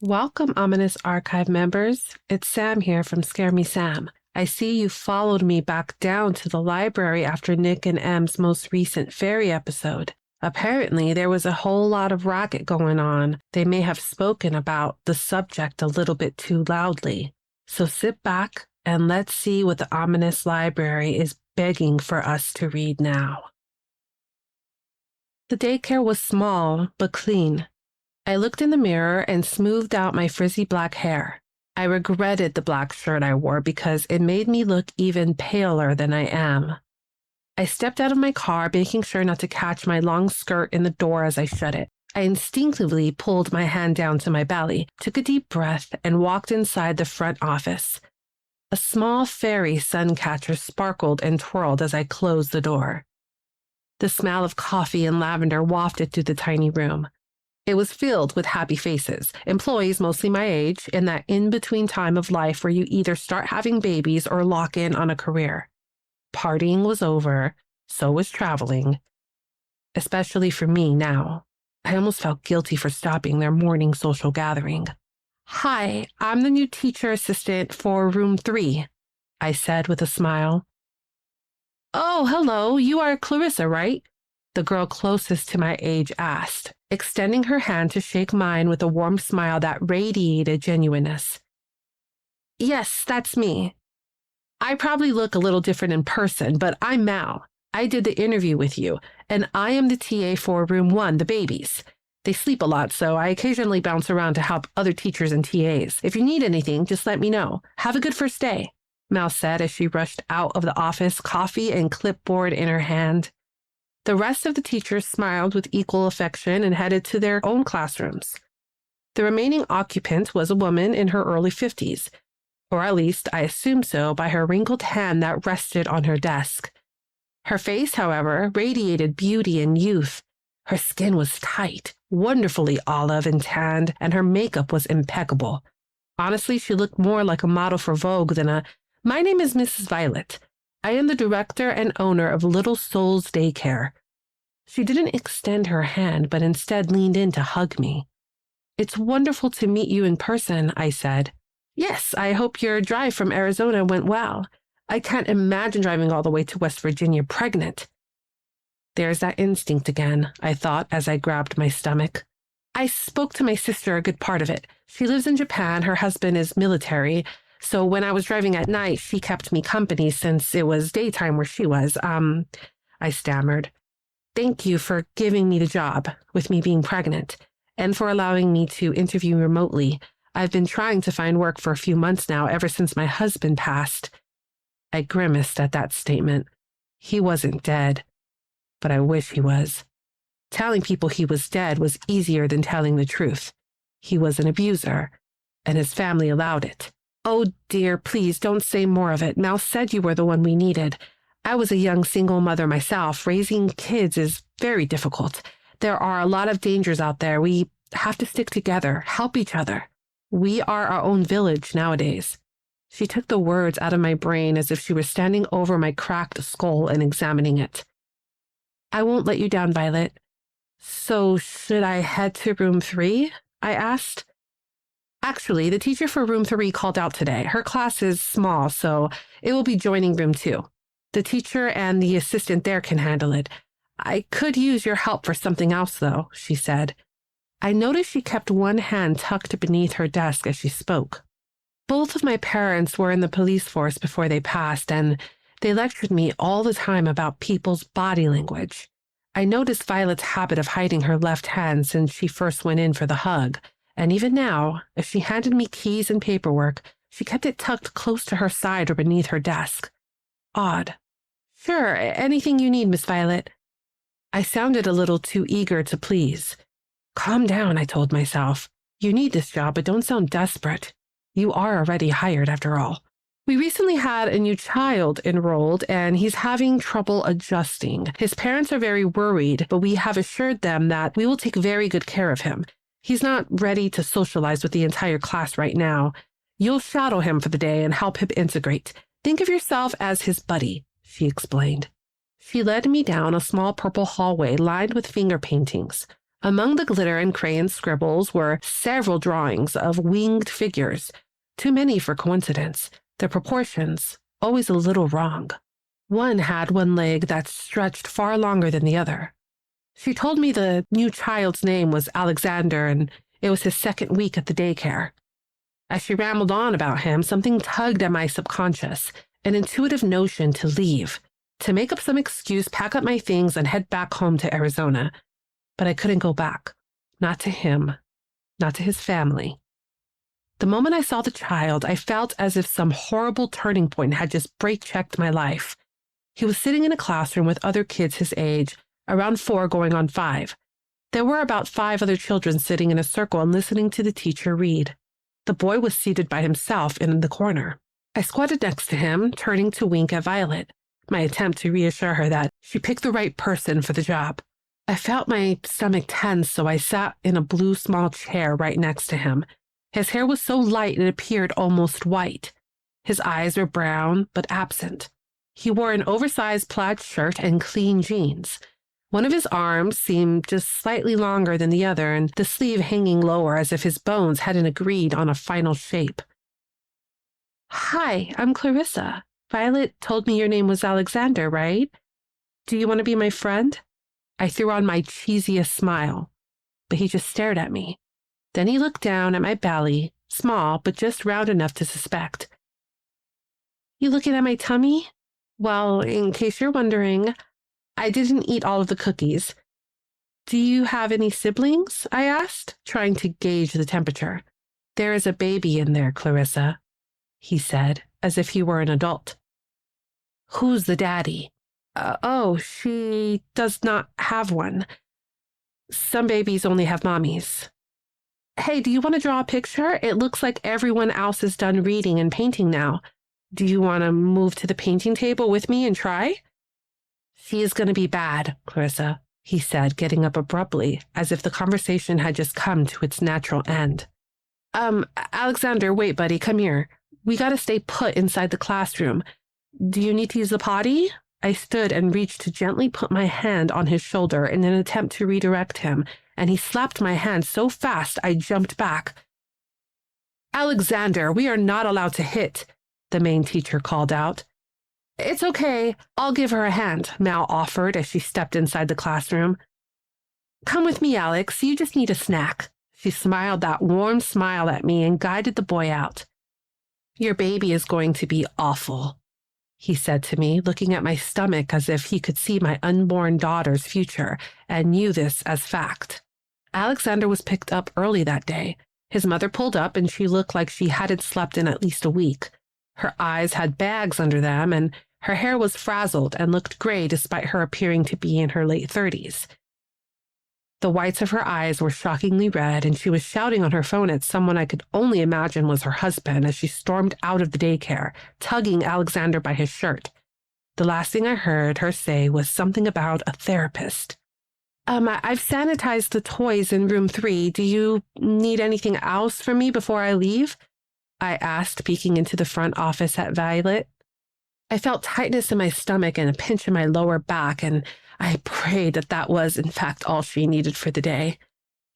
Welcome, Ominous Archive members. It's Sam here from Scare Me Sam. I see you followed me back down to the library after Nick and M's most recent fairy episode. Apparently, there was a whole lot of racket going on. They may have spoken about the subject a little bit too loudly. So sit back and let's see what the Ominous Library is begging for us to read now. The daycare was small, but clean. I looked in the mirror and smoothed out my frizzy black hair. I regretted the black shirt I wore because it made me look even paler than I am. I stepped out of my car, making sure not to catch my long skirt in the door as I shut it. I instinctively pulled my hand down to my belly, took a deep breath, and walked inside the front office. A small fairy sun catcher sparkled and twirled as I closed the door. The smell of coffee and lavender wafted through the tiny room. It was filled with happy faces, employees mostly my age, in that in-between time of life where you either start having babies or lock in on a career. Partying was over, so was traveling. Especially for me now. I almost felt guilty for stopping their morning social gathering. "Hi, I'm the new teacher assistant for room 3, I said with a smile. "Oh, hello, you are Clarissa, right?" the girl closest to my age asked, extending her hand to shake mine with a warm smile that radiated genuineness. "Yes, that's me. I probably look a little different in person, but I'm Mal. I did the interview with you, and I am the TA for room 1, the babies. They sleep a lot, so I occasionally bounce around to help other teachers and TAs. If you need anything, just let me know. Have a good first day," Mal said as she rushed out of the office, coffee and clipboard in her hand. The rest of the teachers smiled with equal affection and headed to their own classrooms. The remaining occupant was a woman in her early 50s, or at least I assumed so by her wrinkled hand that rested on her desk. Her face, however, radiated beauty and youth. Her skin was tight, wonderfully olive and tanned, and her makeup was impeccable. Honestly, she looked more like a model for Vogue than a, "My name is Mrs. Violet. I am the director and owner of Little Souls Daycare." She didn't extend her hand, but instead leaned in to hug me. "It's wonderful to meet you in person," I said. "Yes, I hope your drive from Arizona went well. I can't imagine driving all the way to West Virginia pregnant." There's that instinct again, I thought as I grabbed my stomach. "I spoke to my sister a good part of it. She lives in Japan, her husband is military, so when I was driving at night, she kept me company since it was daytime where she was. I stammered. "Thank you for giving me the job, with me being pregnant, and for allowing me to interview remotely. I've been trying to find work for a few months now, ever since my husband passed." I grimaced at that statement. He wasn't dead, but I wish he was. Telling people he was dead was easier than telling the truth. He was an abuser, and his family allowed it. "Oh dear, please don't say more of it. Mel said you were the one we needed. I was a young single mother myself. Raising kids is very difficult. There are a lot of dangers out there. We have to stick together, help each other. We are our own village nowadays." She took the words out of my brain as if she were standing over my cracked skull and examining it. "I won't let you down, Violet." "So should I head to room 3? I asked. "Actually, the teacher for room 3 called out today. Her class is small, so it will be joining room 2. The teacher and the assistant there can handle it. I could use your help for something else, though," she said. I noticed she kept one hand tucked beneath her desk as she spoke. Both of my parents were in the police force before they passed, and they lectured me all the time about people's body language. I noticed Violet's habit of hiding her left hand since she first went in for the hug, and even now, if she handed me keys and paperwork, she kept it tucked close to her side or beneath her desk. Odd. "Sure, anything you need, Miss Violet." I sounded a little too eager to please. "Calm down," I told myself. "You need this job, but don't sound desperate. You are already hired, after all." We recently had a new child enrolled, and he's having trouble adjusting. His parents are very worried, but we have assured them that we will take very good care of him. He's not ready to socialize with the entire class right now. You'll shadow him for the day and help him integrate. Think of yourself as his buddy," she explained. She led me down a small purple hallway lined with finger paintings. Among the glitter and crayon scribbles were several drawings of winged figures, too many for coincidence, their proportions always a little wrong. One had one leg that stretched far longer than the other. She told me the new child's name was Alexander and it was his second week at the daycare. As she rambled on about him, something tugged at my subconscious, an intuitive notion to leave, to make up some excuse, pack up my things, and head back home to Arizona. But I couldn't go back. Not to him. Not to his family. The moment I saw the child, I felt as if some horrible turning point had just brake-checked my life. He was sitting in a classroom with other kids his age, around 4 going on 5. There were about 5 other children sitting in a circle and listening to the teacher read. The boy was seated by himself in the corner. I squatted next to him, turning to wink at Violet, my attempt to reassure her that she picked the right person for the job. I felt my stomach tense, so I sat in a blue small chair right next to him. His hair was so light it appeared almost white. His eyes were brown, but absent. He wore an oversized plaid shirt and clean jeans. One of his arms seemed just slightly longer than the other, and the sleeve hanging lower as if his bones hadn't agreed on a final shape. "Hi, I'm Clarissa. Violet told me your name was Alexander, right? Do you want to be my friend?" I threw on my cheesiest smile, but he just stared at me. Then he looked down at my belly, small, but just round enough to suspect. "You looking at my tummy? Well, in case you're wondering, I didn't eat all of the cookies." "Do you have any siblings?" I asked, trying to gauge the temperature. "There is a baby in there, Clarissa," he said, as if he were an adult. "Who's the daddy?" Oh, she does not have one. Some babies only have mommies." "Hey, do you want to draw a picture? It looks like everyone else is done reading and painting now. Do you want to move to the painting table with me and try?" "She is going to be bad, Clarissa," he said, getting up abruptly, as if the conversation had just come to its natural end. Alexander, wait, buddy, come here. We got to stay put inside the classroom. Do you need to use the potty?" I stood and reached to gently put my hand on his shoulder in an attempt to redirect him, and he slapped my hand so fast I jumped back. "Alexander, we are not allowed to hit," the main teacher called out. "It's okay. I'll give her a hand," Mal offered as she stepped inside the classroom. "Come with me, Alex. You just need a snack." She smiled that warm smile at me and guided the boy out. "Your baby is going to be awful," he said to me, looking at my stomach as if he could see my unborn daughter's future and knew this as fact. Alexander was picked up early that day. His mother pulled up and she looked like she hadn't slept in at least a week. Her eyes had bags under them and her hair was frazzled and looked gray despite her appearing to be in her late 30s. The whites of her eyes were shockingly red, and she was shouting on her phone at someone I could only imagine was her husband as she stormed out of the daycare, tugging Alexander by his shirt. The last thing I heard her say was something about a therapist. I've sanitized the toys in room 3. Do you need anything else from me before I leave?" I asked, peeking into the front office at Violet. I felt tightness in my stomach and a pinch in my lower back, and I prayed that that was, in fact, all she needed for the day.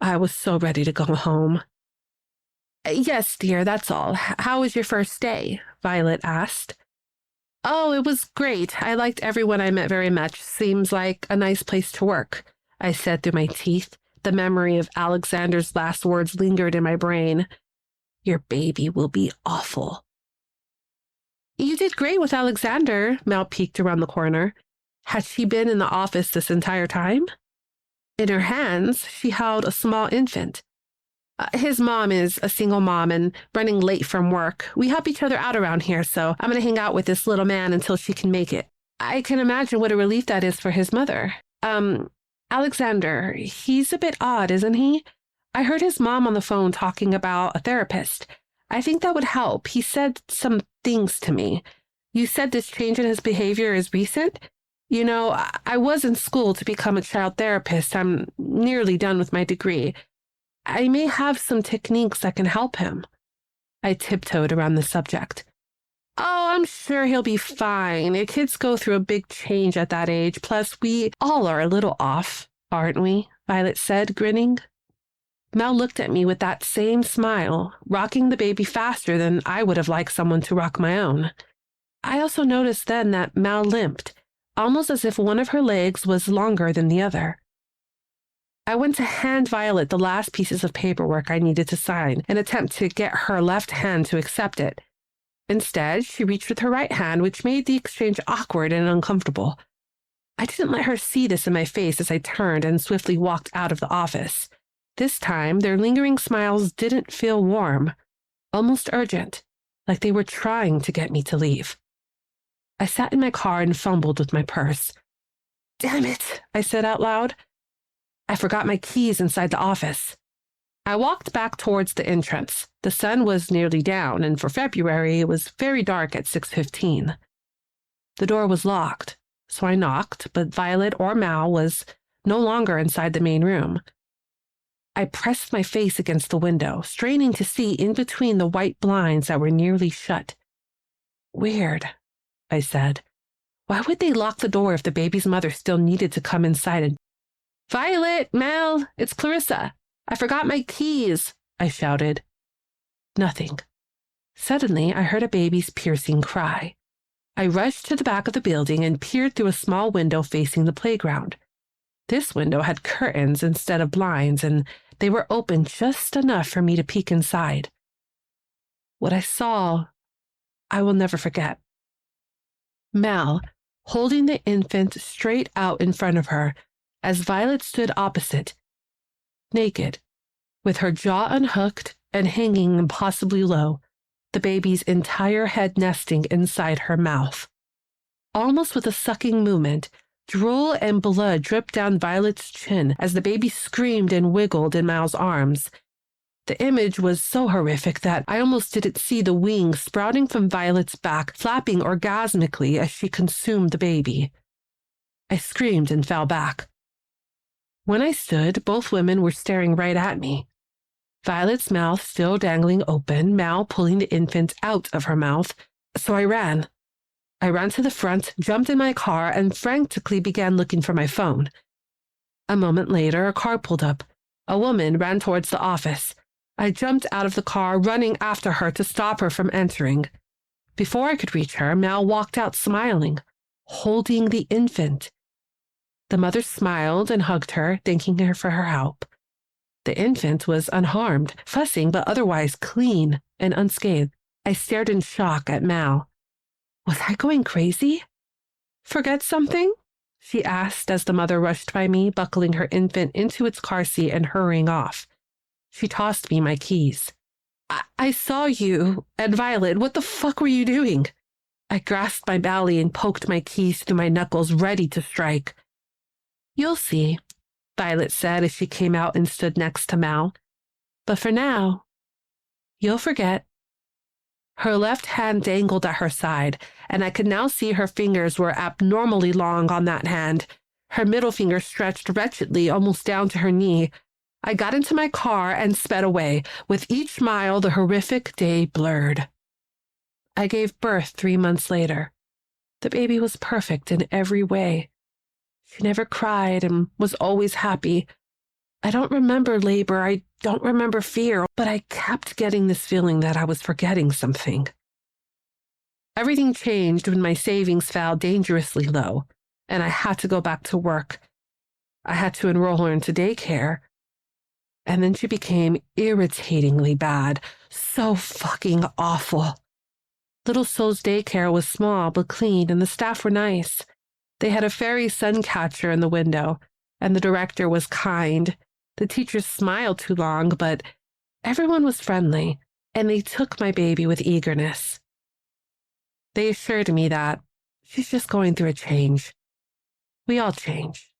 I was so ready to go home. "Yes, dear, that's all. How was your first day?" Violet asked. "Oh, it was great. I liked everyone I met very much. Seems like a nice place to work," I said through my teeth. The memory of Alexander's last words lingered in my brain. "Your baby will be awful." "You did great with Alexander," Mel peeked around the corner. Had she been in the office this entire time? In her hands, she held a small infant. His mom is a single mom and running late from work. We help each other out around here, so I'm going to hang out with this little man until she can make it." I can imagine what a relief that is for his mother. Alexander, he's a bit odd, isn't he? I heard his mom on the phone talking about a therapist. I think that would help. He said some things to me. You said this change in his behavior is recent? You know, I was in school to become a child therapist. I'm nearly done with my degree. I may have some techniques that can help him. I tiptoed around the subject. "Oh, I'm sure he'll be fine. Kids go through a big change at that age. Plus, we all are a little off, aren't we?" Violet said, grinning. Mel looked at me with that same smile, rocking the baby faster than I would have liked someone to rock my own. I also noticed then that Mel limped, almost as if one of her legs was longer than the other. I went to hand Violet the last pieces of paperwork I needed to sign, in an attempt to get her left hand to accept it. Instead, she reached with her right hand, which made the exchange awkward and uncomfortable. I didn't let her see this in my face as I turned and swiftly walked out of the office. This time, their lingering smiles didn't feel warm, almost urgent, like they were trying to get me to leave. I sat in my car and fumbled with my purse. "Damn it," I said out loud. I forgot my keys inside the office. I walked back towards the entrance. The sun was nearly down, and for February, it was very dark at 6:15. The door was locked, so I knocked, but Violet or Mal was no longer inside the main room. I pressed my face against the window, straining to see in between the white blinds that were nearly shut. "Weird," I said. "Why would they lock the door if the baby's mother still needed to come inside and—" "Violet, Mel, it's Clarissa. I forgot my keys," I shouted. Nothing. Suddenly, I heard a baby's piercing cry. I rushed to the back of the building and peered through a small window facing the playground. This window had curtains instead of blinds, and they were open just enough for me to peek inside. What I saw, I will never forget. Mel, holding the infant straight out in front of her, as Violet stood opposite, naked, with her jaw unhooked and hanging impossibly low, the baby's entire head nesting inside her mouth. Almost with a sucking movement, drool and blood dripped down Violet's chin as the baby screamed and wiggled in Mal's arms. The image was so horrific that I almost didn't see the wings sprouting from Violet's back, flapping orgasmically as she consumed the baby. I screamed and fell back. When I stood, both women were staring right at me. Violet's mouth still dangling open, Mal pulling the infant out of her mouth. So I ran. I ran to the front, jumped in my car, and frantically began looking for my phone. A moment later, a car pulled up. A woman ran towards the office. I jumped out of the car, running after her to stop her from entering. Before I could reach her, Mal walked out smiling, holding the infant. The mother smiled and hugged her, thanking her for her help. The infant was unharmed, fussing but otherwise clean and unscathed. I stared in shock at Mal. Was I going crazy? "Forget something?" she asked as the mother rushed by me, buckling her infant into its car seat and hurrying off. She tossed me my keys. I saw you. And Violet, what the fuck were you doing?" I grasped my belly and poked my keys through my knuckles, ready to strike. "You'll see," Violet said as she came out and stood next to Mal. "But for now, you'll forget." Her left hand dangled at her side, and I could now see her fingers were abnormally long on that hand. Her middle finger stretched wretchedly almost down to her knee. I got into my car and sped away. With each mile, the horrific day blurred. I gave birth 3 months later. The baby was perfect in every way. She never cried and was always happy. I don't remember labor, I don't remember fear, but I kept getting this feeling that I was forgetting something. Everything changed when my savings fell dangerously low, and I had to go back to work. I had to enroll her into daycare. And then she became irritatingly bad, so fucking awful. Little Soul's daycare was small but clean, and the staff were nice. They had a fairy sun catcher in the window, and the director was kind. The teachers smiled too long, but everyone was friendly, and they took my baby with eagerness. They assured me that she's just going through a change. We all change.